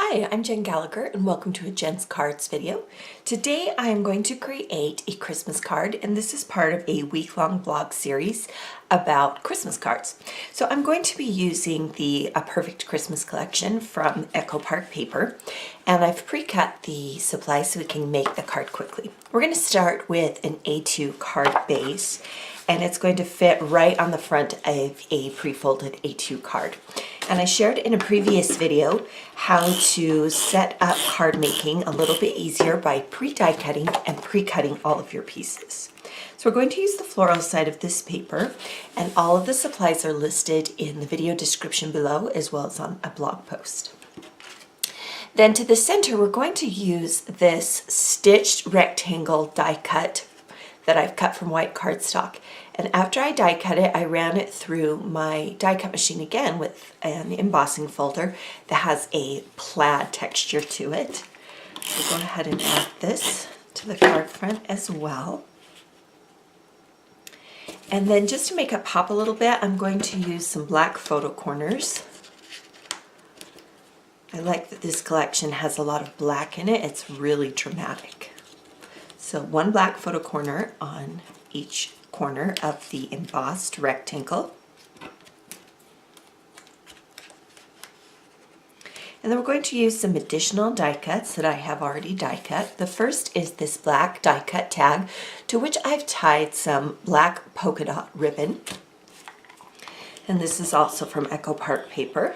Hi, I'm Jen Gallacher and welcome to a Jen's Cards video. Today I am going to create a Christmas card, and this is part of a week-long blog series about Christmas cards. So I'm going to be using the A Perfect Christmas collection from Echo Park Paper, and I've pre-cut the supplies so we can make the card quickly. We're going to start with an A2 card base, and it's going to fit right on the front of a pre-folded A2 card. And I shared in a previous video how to set up card making a little bit easier by pre-die cutting and pre-cutting all of your pieces. So we're going to use the floral side of this paper, and all of the supplies are listed in the video description below as well as on a blog post. Then to the center, we're going to use this stitched rectangle die cut that I've cut from white cardstock. And after I die cut it, I ran it through my die cut machine again with an embossing folder that has a plaid texture to it. We'll go ahead and add this to the card front as well. And then just to make it pop a little bit, I'm going to use some black photo corners. I like that this collection has a lot of black in it. It's really dramatic. So one black photo corner on each corner of the embossed rectangle. And then we're going to use some additional die cuts that I have already die cut. The first is this black die cut tag to which I've tied some black polka dot ribbon. And this is also from Echo Park Paper.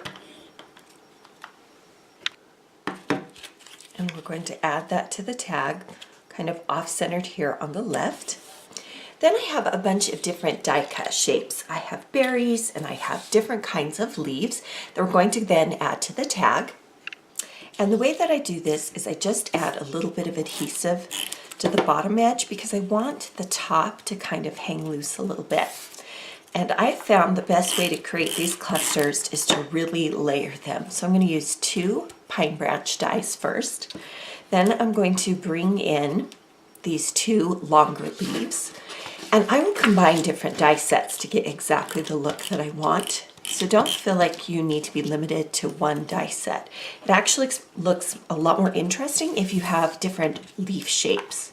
And we're going to add that to the tag, kind of off-centered here on the left. Then I have a bunch of different die cut shapes. I have berries and I have different kinds of leaves that we're going to then add to the tag. And the way that I do this is I just add a little bit of adhesive to the bottom edge because I want the top to kind of hang loose a little bit. And I found the best way to create these clusters is to really layer them. So I'm going to use 2 pine branch dies first. Then I'm going to bring in these 2 longer leaves. And I will combine different die sets to get exactly the look that I want. So don't feel like you need to be limited to one die set. It actually looks a lot more interesting if you have different leaf shapes.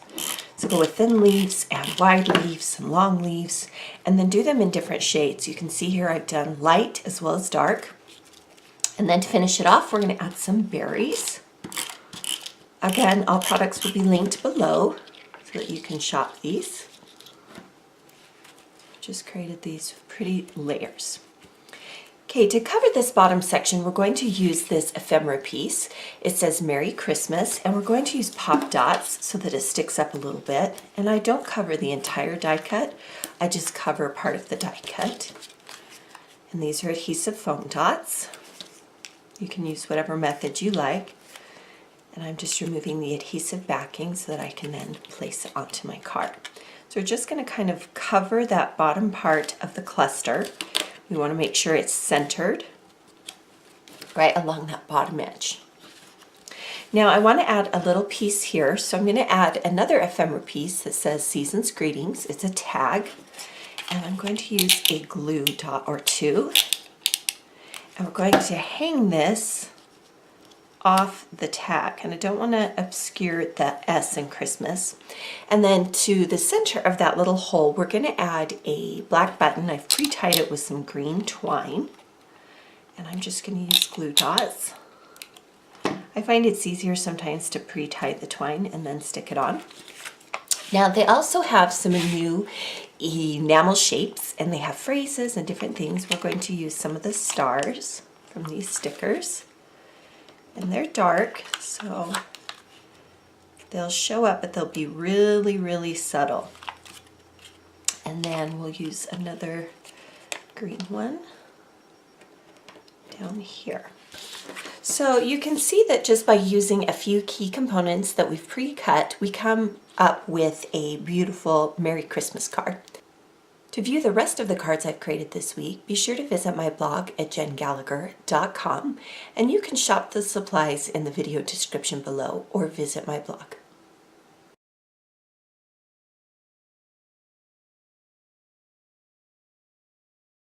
So go with thin leaves and wide leaves and long leaves, and then do them in different shades. You can see here I've done light as well as dark. And then to finish it off, we're going to add some berries. Again, all products will be linked below so that you can shop these. Just created these pretty layers. Okay, to cover this bottom section, we're going to use this ephemera piece. It says Merry Christmas, and we're going to use pop dots so that it sticks up a little bit. And I don't cover the entire die cut, I just cover part of the die cut. And these are adhesive foam dots. You can use whatever method you like. And I'm just removing the adhesive backing so that I can then place it onto my card. So we're just going to kind of cover that bottom part of the cluster. We want to make sure it's centered right along that bottom edge. Now I want to add a little piece here, so I'm going to add another ephemera piece that says Season's Greetings. It's a tag, and I'm going to use a glue dot or 2. And we're going to hang this off the tag, and I don't want to obscure the S in Christmas. And then to the center of that little hole, we're going to add a black button. I've pre-tied it with some green twine, and I'm just going to use glue dots. I find it's easier sometimes to pre-tie the twine and then stick it on. Now they also have some new enamel shapes, and they have phrases and different things. We're going to use some of the stars from these stickers. And they're dark, so they'll show up, but they'll be really, really subtle. And then we'll use another green one down here. So you can see that just by using a few key components that we've pre-cut, we come up with a beautiful Merry Christmas card. To view the rest of the cards I've created this week, be sure to visit my blog at jengallacher.com, and you can shop the supplies in the video description below or visit my blog.